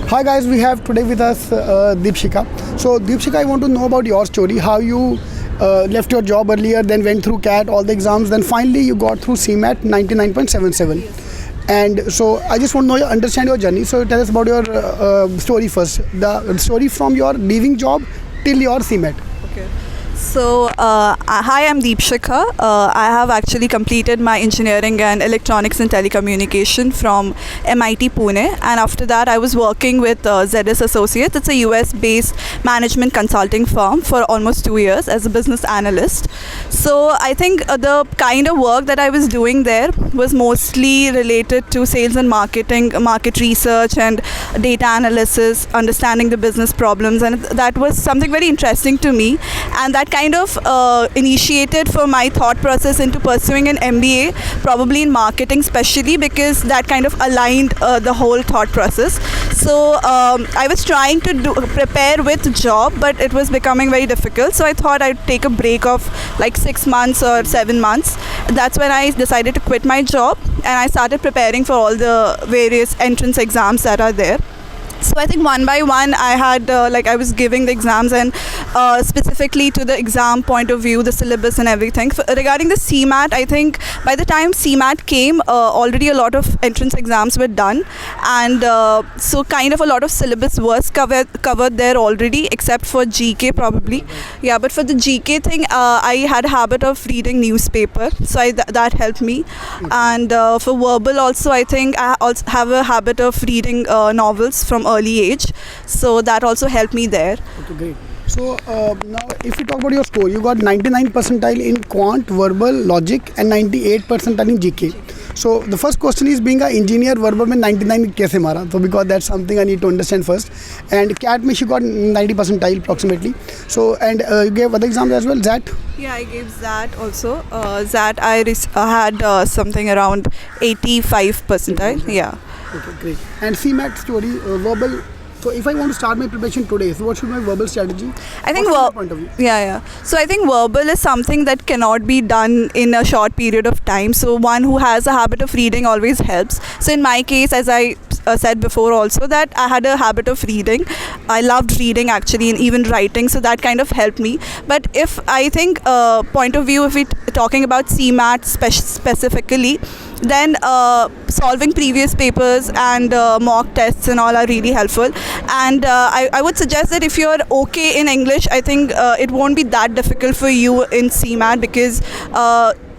Hi guys, we have today with us Deepshika. So Deepshika, I want to know about your story. How you left your job earlier, then went through CAT, all the exams, then finally you got through CMAT 99.77. And so I just want to know, understand your journey. So tell us about your story first. The story from your leaving job till your CMAT. Okay. So, hi, I'm Deepshika. I have actually completed my engineering and electronics and telecommunication from MIT Pune, and after that I was working with ZS Associates. It's a US-based management consulting firm for almost 2 years as a business analyst. So I think the kind of work that I was doing there was mostly related to sales and marketing, market research and data analysis, understanding the business problems, and that was something very interesting to me, and that kind of initiated for my thought process into pursuing an MBA, probably in marketing especially, because that kind of aligned the whole thought process. So I was trying to prepare with job, but it was becoming very difficult. So I thought I'd take a break of like 6 months or 7 months. That's when I decided to quit my job, and I started preparing for all the various entrance exams that are there. So I think one by one I had I was giving the exams, and specifically to the exam point of view, the syllabus and everything. Regarding the CMAT, I think by the time CMAT came, already a lot of entrance exams were done, and so kind of a lot of syllabus was covered there already, except for GK probably. Yeah, but for the GK thing, I had a habit of reading newspaper, so that helped me. And for verbal also, I think I also have a habit of reading novels from early age, so that also helped me there. Okay, great. So now if you talk about your score, you got 99 percentile in quant, verbal, logic and 98 percentile in GK. So the first question is, being an engineer, verbal में 99 कैसे मारा? So because that's something I need to understand first. And CAT में she got 90 percentile approximately. So and you gave other exams as well, ZAT? Yeah, I gave ZAT also. ZAT I had something around 85 percentile. Yeah. Okay, great. And CMAT story, verbal. So if I want to start my preparation today, so what should my verbal strategy? I think point of view? Yeah. So I think verbal is something that cannot be done in a short period of time. So one who has a habit of reading always helps. So in my case, as I said before also, that I had a habit of reading. I loved reading actually, and even writing, so that kind of helped me. But if I think point of view, if we're talking about CMAT specifically, then solving previous papers and mock tests and all are really helpful. And I would suggest that if you're okay in English, I think it won't be that difficult for you in CMAT, because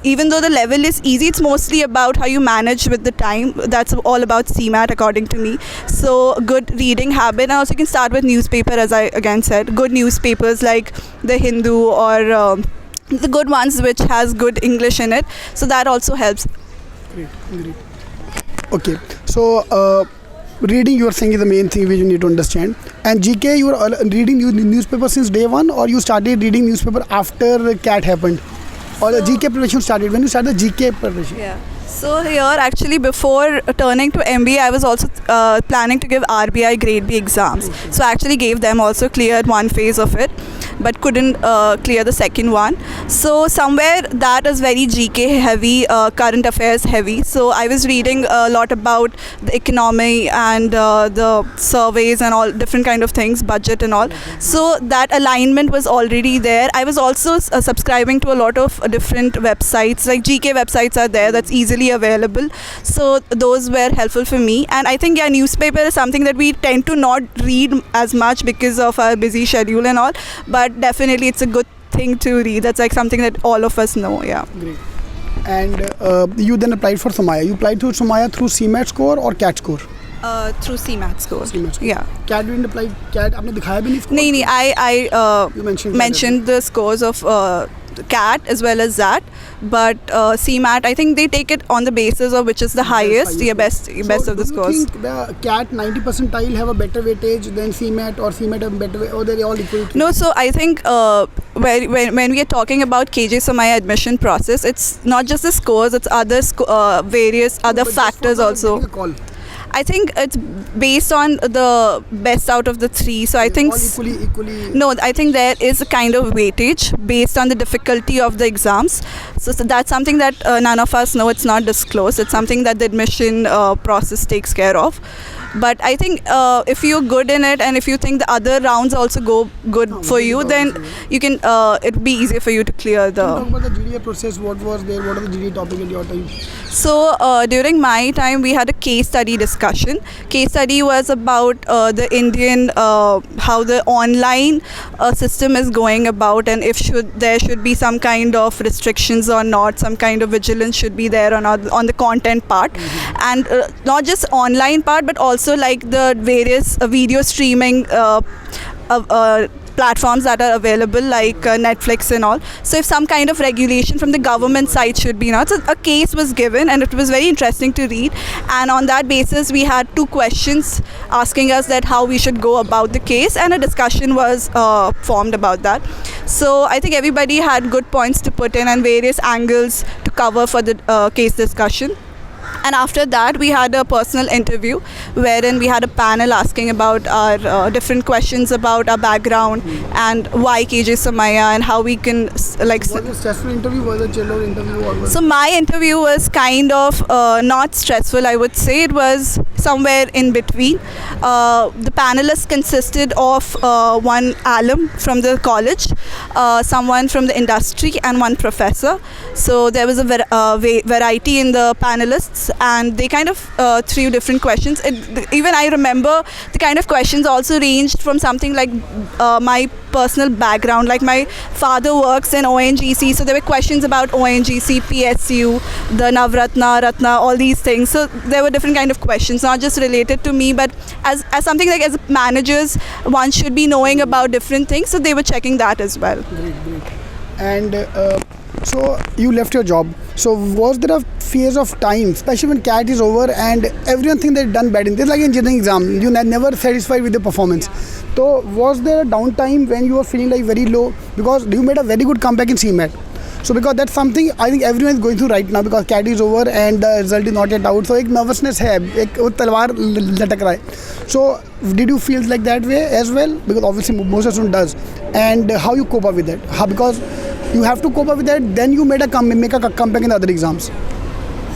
even though the level is easy, it's mostly about how you manage with the time. That's all about CMAT according to me. So good reading habit, and also you can start with newspaper, as I again said. Good newspapers like The Hindu or the good ones which has good English in it. So that also helps. Great. Okay, so reading, you are saying, is the main thing which you need to understand. And GK, you are reading newspaper since day one, or you started reading newspaper after CAT happened? Or the GK preparation started when you started the GK preparation? Yeah. So here actually, before turning to MBA, I was also planning to give RBI Grade B exams. Okay. So I actually gave them, also cleared one phase of it, but couldn't clear the second one. So somewhere that is very GK heavy, current affairs heavy. So I was reading a lot about the economy and the surveys and all different kind of things, budget and all. So that alignment was already there. I was also subscribing to a lot of different websites, like GK websites are there that's easily available. So those were helpful for me. And I think newspaper is something that we tend to not read as much because of our busy schedule and all, but definitely it's a good thing to read. That's like something that all of us know. Yeah. Great. And you then applied for Somaya. You applied to Somaya through CMAT score or CAT score? Through CMAT score. CMAT score. Yeah. CAT didn't apply. CAT आपने दिखाया भी नहीं score? नहीं, I mentioned the scores of CAT as well as ZAT, but CMAT, I think they take it on the basis of which is the highest, best of the scores. So do you think the CAT 90 percentile have a better weightage than CMAT, or CMAT have a better weightage, or they're all equal? No, so I think when we are talking about KJ Somaya admission process, it's not just the scores, it's other various other factors also. I think it's based on the best out of the three. So I think equally. No, I think there is a kind of weightage based on the difficulty of the exams. So that's something that none of us know. It's not disclosed. It's something that the admission process takes care of. But I think if you're good in it, and if you think the other rounds also go good for you, then you can it'll be easier for you to clear the. Talk about the GDA process. What was there? What are the GDA topic in your time? So during my time, we had a case study discussion. Case study was about the Indian how the online system is going about, and if there should be some kind of restrictions or not, some kind of vigilance should be there on the content part, and not just online part, but also like the various video streaming platforms that are available, like Netflix and all. So if some kind of regulation from the government side should be not. So a case was given, and it was very interesting to read, and on that basis we had 2 questions asking us that how we should go about the case, and a discussion was formed about that. So I think everybody had good points to put in and various angles to cover for the case discussion. And after that, we had a personal interview wherein we had a panel asking about our different questions about our background and why KJ Samaya, and how we can Was it a stressful interview? Was it a chill interview? Or was So my interview was kind of not stressful, I would say. It was somewhere in between. The panelists consisted of one alum from the college, someone from the industry, and one professor. So there was a variety in the panelists, and they kind of threw different questions. Even I remember the kind of questions also ranged from something like my personal background, like my father works in ONGC, so there were questions about ONGC, PSU, the Navratna, Ratna, all these things. So there were different kind of questions, not just related to me, but as something like as managers, one should be knowing about different things, so they were checking that as well. Great. And so you left your job. So was there a phase of time, especially when CAT is over and everyone thinks they've done bad in this, like engineering exam, you never satisfied with the performance. So was there a downtime when you were feeling like very low, because you made a very good comeback in CMAT? So because that's something I think everyone is going through right now, because CAT is over and the result is not yet out. So एक nervousness है, एक वो तलवार लटक रहा है. So did you feel like that way as well? Because obviously most of student does. And how you cope up with that? How, because you have to cope up with that, then you make a comeback in the other exams.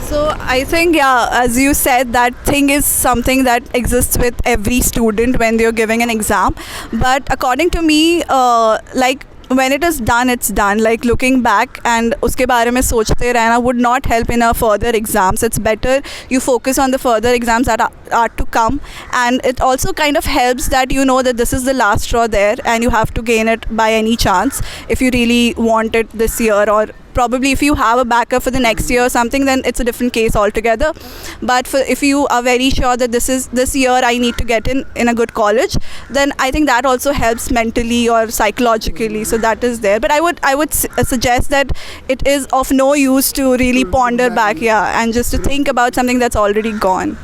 So I think, yeah, as you said, that thing is something that exists with every student when they're giving an exam. But according to me, like when it is done, it's done. Like looking back and uske baare mein sochte rehna would not help in a further exams. It's better you focus on the further exams that are to come, and it also kind of helps that you know that this is the last straw there, and you have to gain it by any chance if you really want it this year, or probably if you have a backup for the next year or something, then it's a different case altogether. But if you are very sure that this year I need to get in a good college, then I think that also helps mentally or psychologically. So that is there. But I would suggest that it is of no use to really ponder back, and just to think about something that's already gone.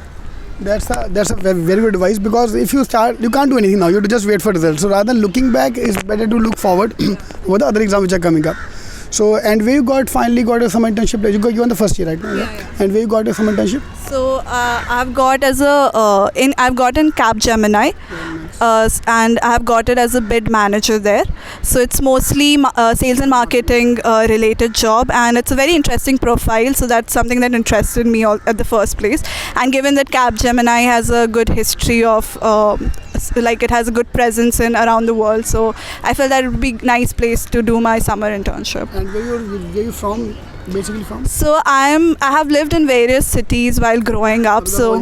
That's a very good advice, because if you start, you can't do anything now. You have to just wait for results. So rather than looking back, it's better to look forward with the other exams which are coming up. So, and where you finally got a summer internship? You on the first year right now, yeah? And where you got a summer internship? So I've got I've got in Capgemini, and I've got it as a bid manager there. So it's mostly sales and marketing related job, and it's a very interesting profile. So that's something that interested me at the first place. And given that Capgemini has a good history of like it has a good presence in around the world, so I felt that it would be a nice place to do my summer internship. And where you from? Basically from? So I have lived in various cities while growing up. So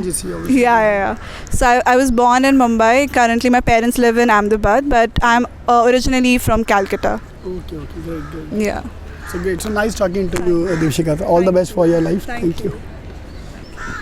yeah. So I was born in Mumbai. Currently my parents live in Ahmedabad, but I'm originally from Calcutta. Okay, great. Yeah. So great. So nice talking to you, Deepshika. All the best for your life. Thank you.